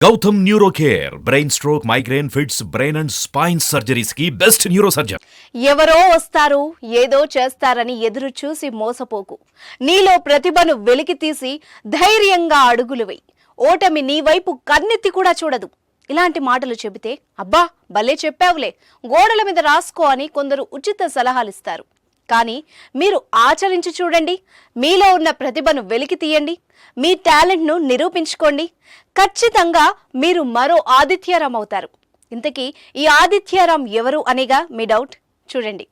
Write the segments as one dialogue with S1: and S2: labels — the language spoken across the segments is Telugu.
S1: Gautam neuro care brain stroke, migraine, fits, brain and spine surgeries కి బెస్ట్ న్యూరో సర్జన్.
S2: ఎవరో వస్తారు ఏదో చేస్తారని ఎదురు చూసి మోసపోకు. నీలో ప్రతిభను వెలికి తీసి ధైర్యంగా అడుగులు వేయి. ఓటమి నీ వైపు కన్నెత్తి కూడా చూడదు. ఇలాంటి మాటలు చెబితే అబ్బా భలే చెప్పావులే, గోడల మీద రాసుకో అని కొందరు ఉచిత సలహాలిస్తారు. కానీ మీరు ఆచరించి చూడండి. మీలో ఉన్న ప్రతిభను వెలికి తీయండి. మీ టాలెంట్ను నిరూపించుకోండి. ఖచ్చితంగా మీరు మరో ఆదిత్యారాం అవుతారు. ఇంతకీ ఈ ఆదిత్యారాం ఎవరు అనేగా మీ డౌట్. చూడండి.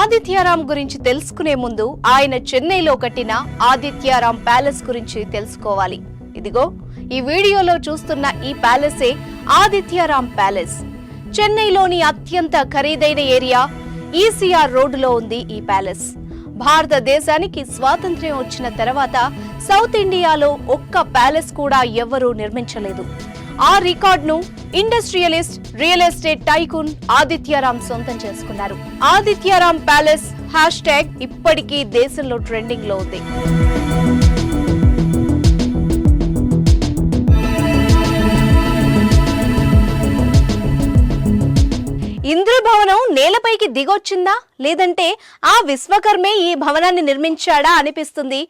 S2: ఆదిత్యారాం గురించి తెలుసుకునే ముందు ఆయన చెన్నైలో కట్టిన ఆదిత్యారాం ప్యాలెస్ గురించి తెలుసుకోవాలి. ఇదిగో ఈ వీడియోలో చూస్తున్న ఈ ప్యాలెసే ఆదిత్యారాం ప్యాలెస్. చెన్నైలోని అత్యంత ఖరీదైన ఏరియా ఈసీఆర్ రోడ్డులో ఉంది ఈ ప్యాలెస్. భారతదేశానికి స్వాతంత్ర్యం వచ్చిన తర్వాత సౌత్ ఇండియాలో ఒక్క ప్యాలెస్ కూడా ఎవ్వరూ నిర్మించలేదు. ఆ రికార్డును industrialist, real estate tycoon Adityaram సొంతం చేసుకున్నారు. ఆదిత్యారాం ప్యాలెస్ హ్యాష్ ట్యాగ్ ఇప్పటికీ దేశంలో ట్రెండింగ్ లో ఉంది. ఇంద్రభవనం నేలపైకి దిగొచ్చిందా లేదంటే ఆ విశ్వకర్మే ఈ భవనాన్ని నిర్మించాడా అనిపిస్తుంది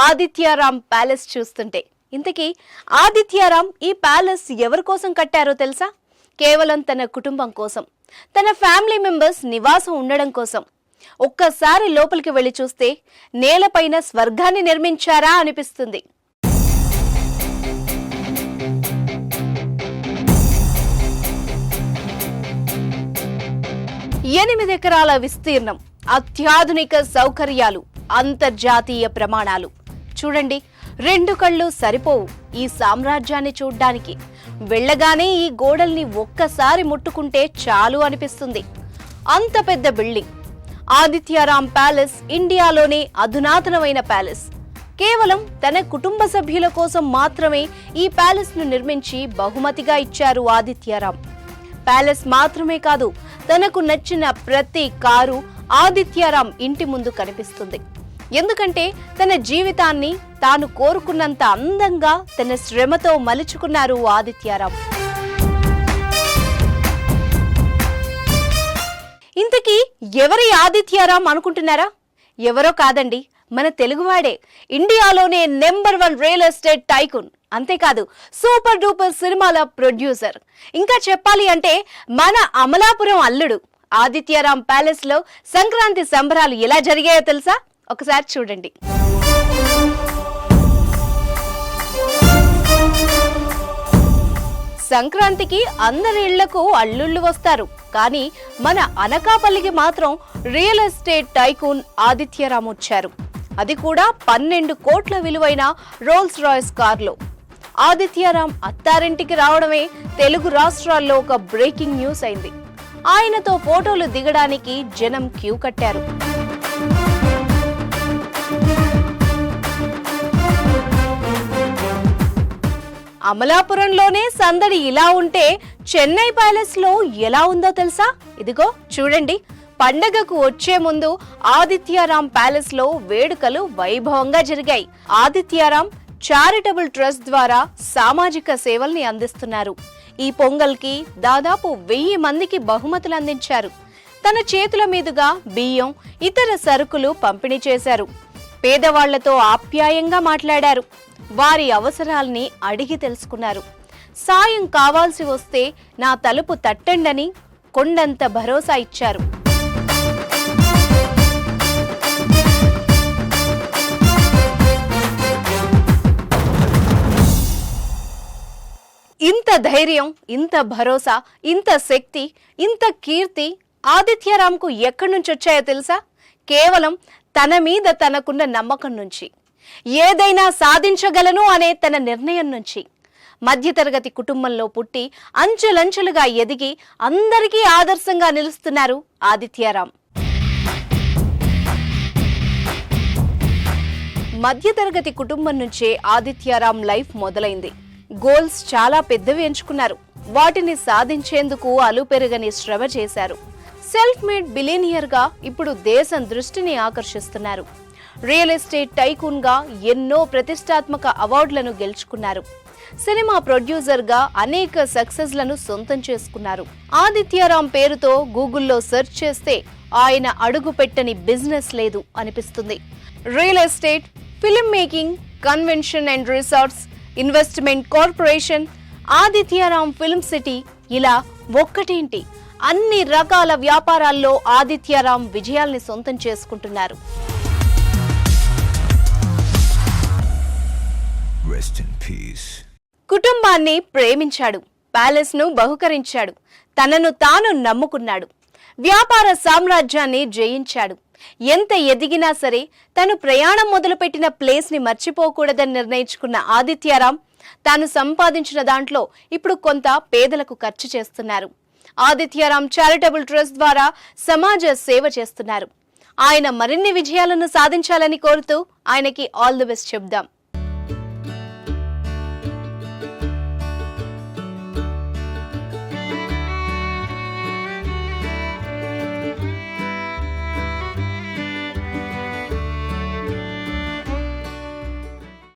S2: ఆదిత్యారాం ప్యాలెస్ చూస్తుంటే. ఇంతకీ ఆదిత్యారాం ఈ ప్యాలెస్ ఎవరి కోసం కట్టారో తెలుసా? కేవలం తన కుటుంబం కోసం, తన ఫ్యామిలీ మెంబర్స్ నివాసం ఉండడం కోసం. ఒక్కసారి లోపలికి వెళ్లి చూస్తే నేలపైన స్వర్గాన్ని నిర్మించారా అనిపిస్తుంది. 8 ఎకరాల విస్తీర్ణం, అత్యాధునిక సౌకర్యాలు, అంతర్జాతీయ ప్రమాణాలు. చూడండి, 2 కళ్ళు సరిపోవు ఈ సామ్రాజ్యాన్ని చూడ్డానికి. వెళ్ళగానే ఈ గోడల్ని ఒక్కసారి ముట్టుకుంటే చాలు అనిపిస్తుంది. అంత పెద్ద బిల్డింగ్. ఆదిత్యారాం ప్యాలెస్ ఇండియాలోనే అధునాతనమైన ప్యాలెస్. కేవలం తన కుటుంబ సభ్యుల కోసం మాత్రమే ఈ ప్యాలెస్ ను నిర్మించి బహుమతిగా ఇచ్చారు ఆదిత్యారాం. ప్యాలెస్ మాత్రమే కాదు, తనకు నచ్చిన ప్రతి కారు ఆదిత్యారాం ఇంటి ముందు కనిపిస్తుంది. ఎందుకంటే తన జీవితాన్ని తాను కోరుకున్నంత అందంగా తన శ్రమతో మలుచుకున్నారు ఆదిత్యారాం. ఇంతకీ ఎవరి ఆదిత్యారాం అనుకుంటున్నారా? ఎవరో కాదండి, మన తెలుగువాడే. ఇండియాలోనే నంబర్ 1 రియల్ ఎస్టేట్ టైకూన్. అంతేకాదు, సూపర్ డూపర్ సినిమాల ప్రొడ్యూసర్. ఇంకా చెప్పాలి అంటే మన అమలాపురం అల్లుడు. ఆదిత్యారాం ప్యాలెస్ లో సంక్రాంతి సంబరాలు ఎలా జరిగాయో తెలుసా? ఒకసారి చూడండి. సంక్రాంతికి అందరి ఇళ్లకు అల్లుళ్ళు వస్తారు. కానీ మన అనకాపల్లికి మాత్రం రియల్ ఎస్టేట్ టైకూన్ ఆదిత్యారాం వచ్చారు. అది కూడా 12 కోట్ల విలువైన రోల్స్ రాయ్స్ కార్లో. ఆదిత్యారాం అత్తారింటికి రావడమే తెలుగు రాష్ట్రాల్లో ఒక బ్రేకింగ్ న్యూస్ అయింది. ఆయనతో ఫోటోలు దిగడానికి జనం క్యూ కట్టారు. అమలాపురంలోనే సందడి ఇలా ఉంటే చెన్నై ప్యాలెస్ లో ఎలా ఉందో తెలుసా? ఇదిగో చూడండి. పండగకు వచ్చే ముందు ఆదిత్యారాం ప్యాలెస్ లో వేడుకలు వైభవంగా జరిగాయి. ఆదిత్యారాం చారిటబుల్ ట్రస్ట్ ద్వారా సామాజిక సేవల్ని అందిస్తున్నారు. ఈ పొంగల్కి దాదాపు 1000 మందికి బహుమతులు అందించారు. తన చేతుల మీదుగా బియ్యం, ఇతర సరుకులు పంపిణీ చేశారు. పేదవాళ్లతో ఆప్యాయంగా మాట్లాడారు. వారి అవసరాల్ని అడిగి తెలుసుకున్నారు. సాయం కావాల్సి వస్తే నా తలుపు తట్టండని కొండంత భరోసా ఇచ్చారు. ఇంత ధైర్యం, ఇంత భరోసా, ఇంత శక్తి, ఇంత కీర్తి ఆదిత్యారాంకు ఎక్కడి నుంచి వచ్చాయో తెలుసా? కేవలం తన మీద తనకున్న నమ్మకం నుంచి, ఏదైనా సాధించగలను అనే తన నిర్ణయం నుంచి. మధ్యతరగతి కుటుంబంలో పుట్టి అంచెలంచెలుగా ఎదిగి అందరికీ ఆదర్శంగా నిలుస్తున్నారు ఆదిత్యారాం. మధ్యతరగతి కుటుంబం నుంచే ఆదిత్యారాం లైఫ్ మొదలైంది. గోల్స్ చాలా పెద్దవి ఎంచుకున్నారు. వాటిని సాధించేందుకు అలుపెరగని శ్రమ చేశారు. సెల్ఫ్ మేడ్ బిలియనియర్ గా ఇప్పుడు దేశం దృష్టిని ఆకర్షిస్తున్నారు. రియల్ ఎస్టేట్ టైకూన్ గా ఎన్నో ప్రతిష్టాత్మక అవార్డులను గెలుచుకున్నారు. సినిమా ప్రొడ్యూసర్ గా అనేక సక్సెస్ లను సొంతం చేసుకున్నారు. ఆదిత్యరామ్ పేరుతో గూగుల్లో సెర్చ్ చేస్తే ఆయన అడుగు పెట్టని బిజినెస్ లేదు అనిపిస్తుంది. Real estate, film making, convention and resorts, investment corporation, Adityaram film city, ఇలా ఒక్కటేంటి అన్ని రకాల వ్యాపారాల్లో ఆదిత్యరామ్ విజయాల్ని సొంతం చేసుకుంటున్నారు.
S3: Rest in peace.
S2: కుటుంబాన్ని ప్రేమించాడు, ప్యాలెస్ ను బహుకరించాడు, తనను తాను నమ్ముకున్నాడు, వ్యాపార సామ్రాజ్యాన్ని జయించాడు. ఎంత ఎదిగినా సరే తను ప్రయాణం మొదలుపెట్టిన ప్లేస్ ని మర్చిపోకూడదని నిర్ణయించుకున్న ఆదిత్యరామ్ తాను సంపాదించిన దాంట్లో ఇప్పుడు కొంత పేదలకు ఖర్చు చేస్తున్నారు. ఆదిత్యరామ్ చారిటబుల్ ట్రస్ట్ ద్వారా సమాజ సేవ చేస్తున్నారు. ఆయన మరిన్ని విజయాలను సాధించాలని కోరుతూ ఆయనకి ఆల్ ది బెస్ట్ చెప్దాం.